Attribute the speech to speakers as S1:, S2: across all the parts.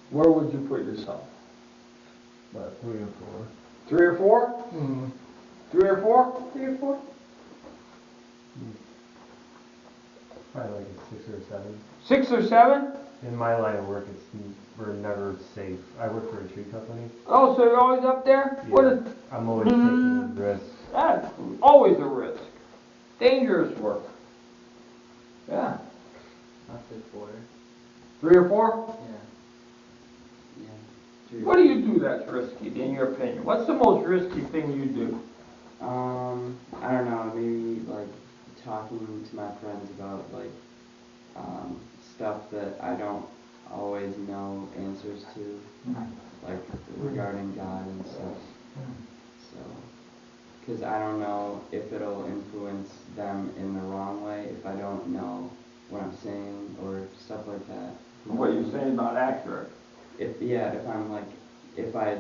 S1: Where would you put yourself?
S2: About 3 or 4.
S1: 3 or 4?
S2: Mm-hmm.
S1: 3 or 4? 3 or 4?
S2: Probably like a 6 or 7.
S1: 6 or 7?
S2: In my line of work, we're never safe. I work for a tree company.
S1: Oh, so you're always up there?
S2: Yeah,
S1: What is,
S2: I'm always taking risks.
S1: that's always a risk. Dangerous work. Yeah.
S3: I'll say 4.
S1: 3 or 4?
S3: Yeah. Yeah.
S1: What do you do that's risky, in your opinion? What's the most risky thing you do?
S3: I don't know, maybe like talking to my friends about like stuff that I don't always know answers to, like regarding God and stuff. So, because I don't know if it'll influence them in the wrong way if I don't know what I'm saying or stuff like that.
S1: What you're saying is not accurate.
S3: If I'm like, if I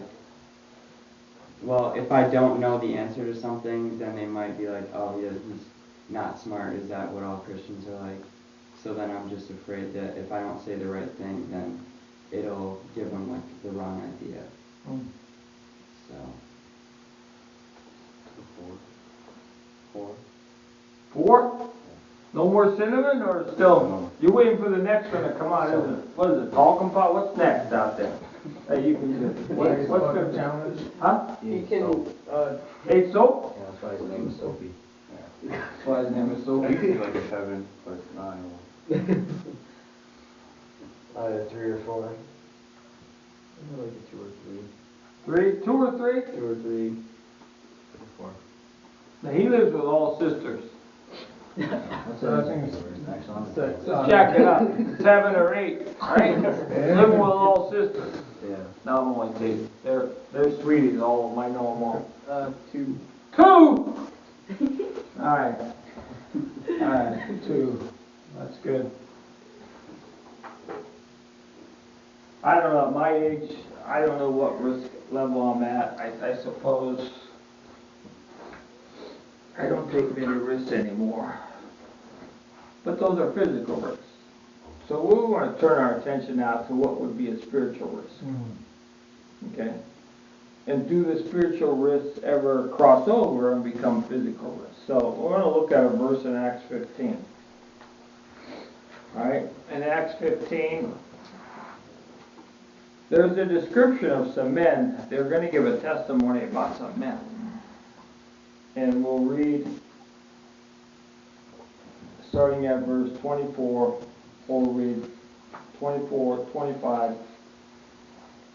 S3: don't know the answer to something, then they might be like, oh yeah, he's not smart. Is that what all Christians are like? So then I'm just afraid that if I don't say the right thing, then it'll give them like the wrong idea. So. 4.
S1: 4? No more cinnamon, or still? No. You're waiting for the next one to come out, isn't it? What is it? Talcum pot? What's next out there? Hey, you can do. What's the challenge? Huh?
S4: You can.
S1: 8 soap?
S4: Yeah, that's why his name is Soapy.
S1: That's why his name is Soapy.
S5: I think like a 7, but 9.
S4: 3 or 4.
S3: I like a 2 or 3.
S1: 3? 2 or 3?
S3: 2 or 3.
S4: 4.
S1: Now he lives with all sisters.
S4: So I think
S1: Let's jack it up. 7 or 8, right? Living with all sisters.
S3: Yeah.
S1: No, I'm only kidding. They're sweeties, all of them. I know them all.
S3: 2.
S1: 2! Alright. Alright, 2. That's good. I don't know, at my age, I don't know what risk level I'm at. I suppose I don't take many risks anymore. But those are physical risks. So we want to turn our attention now to what would be a spiritual risk. Okay? And do the spiritual risks ever cross over and become physical risks? So we're going to look at a verse in Acts 15. Alright? In Acts 15, there's a description of some men. They're going to give a testimony about some men. And we'll read, starting at verse 24, we'll read 24, 25,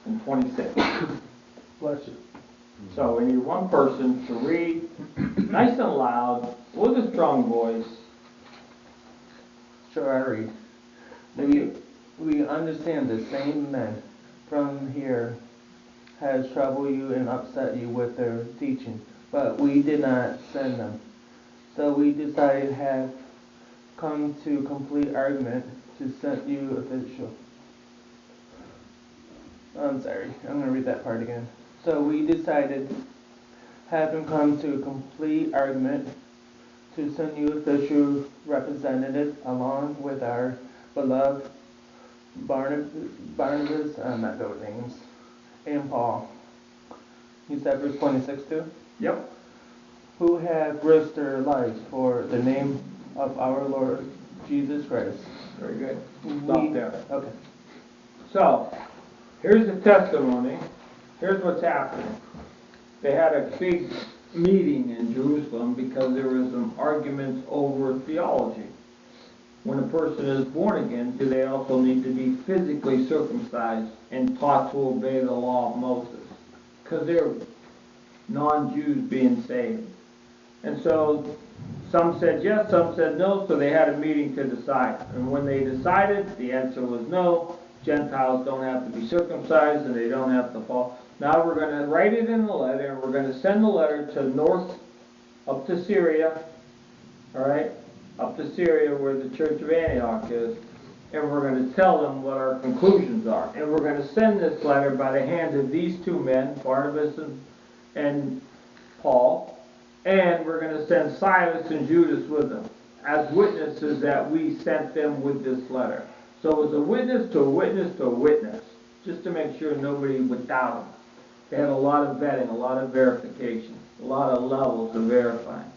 S1: and 26.
S2: Bless you.
S1: So we need one person to read, nice and loud, with a strong voice.
S6: Sure, I read. We understand the same men from here has troubled you and upset you with their teaching, but we did not send them. So we decided have come to complete argument to send you official. I'm sorry, I'm going to read that part again. So we decided, having come to a complete argument, to send you official representative along with our beloved Barnabas, I'm not good with names, and Paul. You said verse 26 too?
S1: Yep.
S6: Who have risked their lives for the name of our Lord Jesus Christ.
S1: Very good. Stop there.
S6: Okay.
S1: So, here's the testimony. Here's what's happening. They had a big meeting in Jerusalem because there were some arguments over theology. When a person is born again, do they also need to be physically circumcised and taught to obey the law of Moses? Because they're non-Jews being saved. And so some said yes, some said no, so they had a meeting to decide. And when they decided, the answer was no. Gentiles don't have to be circumcised and they don't have to fall. Now we're going to write it in the letter, and we're going to send the letter to up to Syria, all right? Up to Syria where the church of Antioch is, and we're going to tell them what our conclusions are. And we're going to send this letter by the hands of these two men, Barnabas and Paul, and we're going to send Silas and Judas with them as witnesses that we sent them with this letter. So it's a witness to a witness to a witness. Just just to make sure nobody would doubt them. They had a lot of vetting, a lot of verification, a lot of levels of verifying.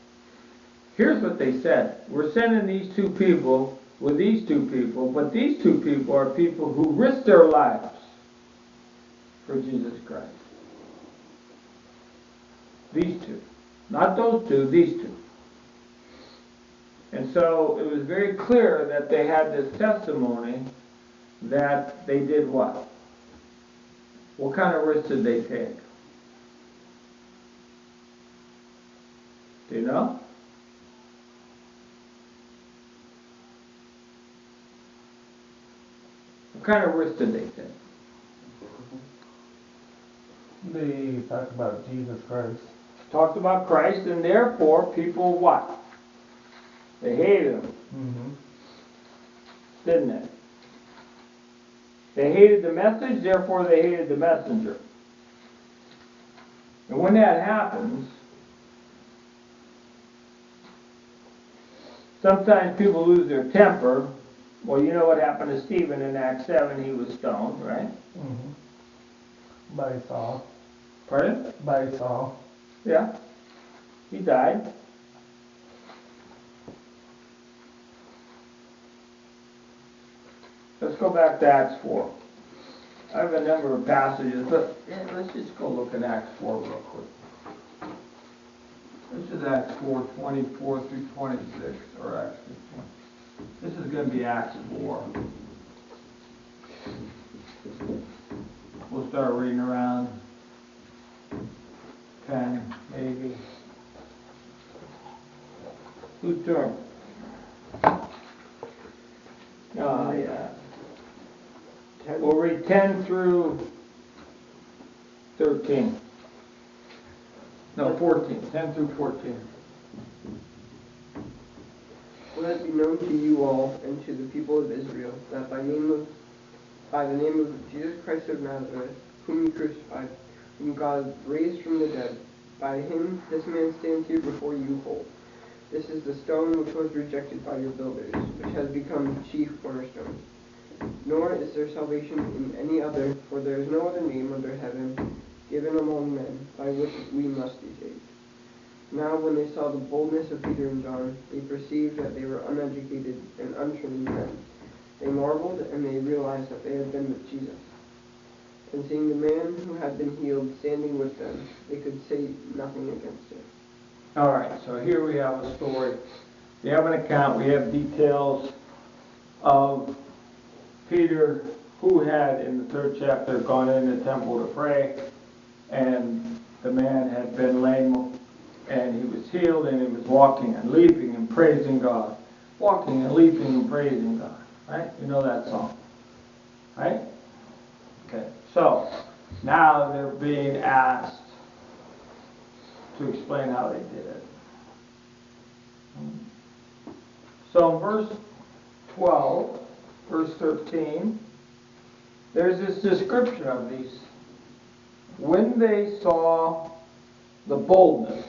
S1: Here's what they said. We're sending these two people with these two people, but these two people are people who risked their lives for Jesus Christ. These two. Not those two, these two. And so it was very clear that they had this testimony that they did what? What kind of risk did they take? Do you know? What kind of risk did they take?
S6: They talk about Jesus Christ.
S1: Talked about Christ, and therefore people what? They hated him,
S6: Mm-hmm.
S1: didn't they? They hated the message, therefore they hated the messenger. And when that happens, sometimes people lose their temper. Well, you know what happened to Stephen in Acts 7, he was stoned, right?
S6: Mm-hmm. By Saul.
S1: Pardon?
S6: By Saul.
S1: Yeah. He died. Let's go back to Acts 4. I have a number of passages, but let's just go look at Acts 4 real quick. This is Acts 4, 24 through 26, or Acts 15. This is going to be Acts 4. We'll start reading around 10, maybe. Whose turn? Oh, yeah. We'll read 10 through 13. No, 14. 10 through 14.
S7: Let it be known to you all and to the people of Israel that by the name of Jesus Christ of Nazareth, whom you crucified, whom God raised from the dead, by him this man stands here before you whole. This is the stone which was rejected by your builders, which has become the chief cornerstone. Nor is there salvation in any other, for there is no other name under heaven given among men by which we must be saved. Now when they saw the boldness of Peter and John, they perceived that they were uneducated and untrained men. They marveled, and they realized that they had been with Jesus. And seeing the man who had been healed standing with them, they could say nothing against it.
S1: All right, so here we have a story. We have an account, we have details of Peter, who had in the 3rd chapter gone in the temple to pray, and the man had been lame, and he was healed, and he was walking and leaping and praising God. Walking and leaping and praising God. Right? You know that song. Right? Okay, so now they're being asked to explain how they did it. So in verse 12, verse 13, there's this description of these. When they saw the boldness,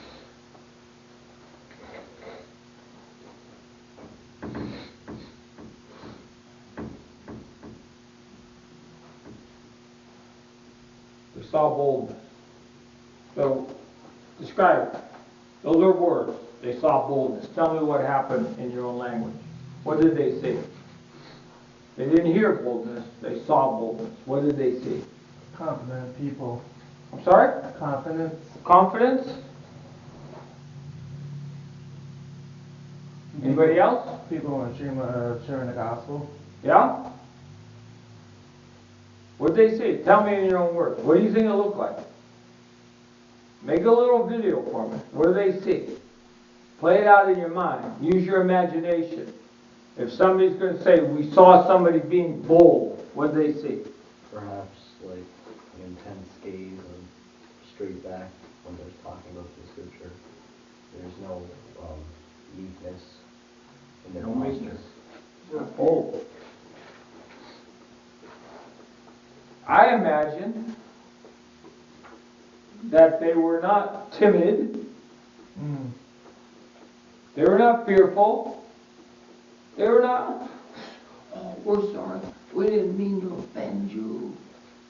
S1: they saw boldness. So, describe it. Those are words. They saw boldness. Tell me what happened in your own language. What did they see? They didn't hear boldness. They saw boldness. What did they see?
S6: Confident people.
S1: I'm sorry?
S6: Confidence.
S1: Confidence? Anybody else?
S6: People want to sharing the gospel.
S1: Yeah? What did they see? Tell me in your own words. What do you think it looked like? Make a little video for me. What do they see? Play it out in your mind. Use your imagination. If somebody's going to say, we saw somebody being bold, what do they see?
S4: Perhaps like an intense gaze and straight back when they're talking about the scripture. There's no weakness in their
S1: No
S4: posture.
S1: weakness. Bold. I imagine that they were not timid. They were not fearful. They were not, oh, we're sorry. We didn't mean to offend you.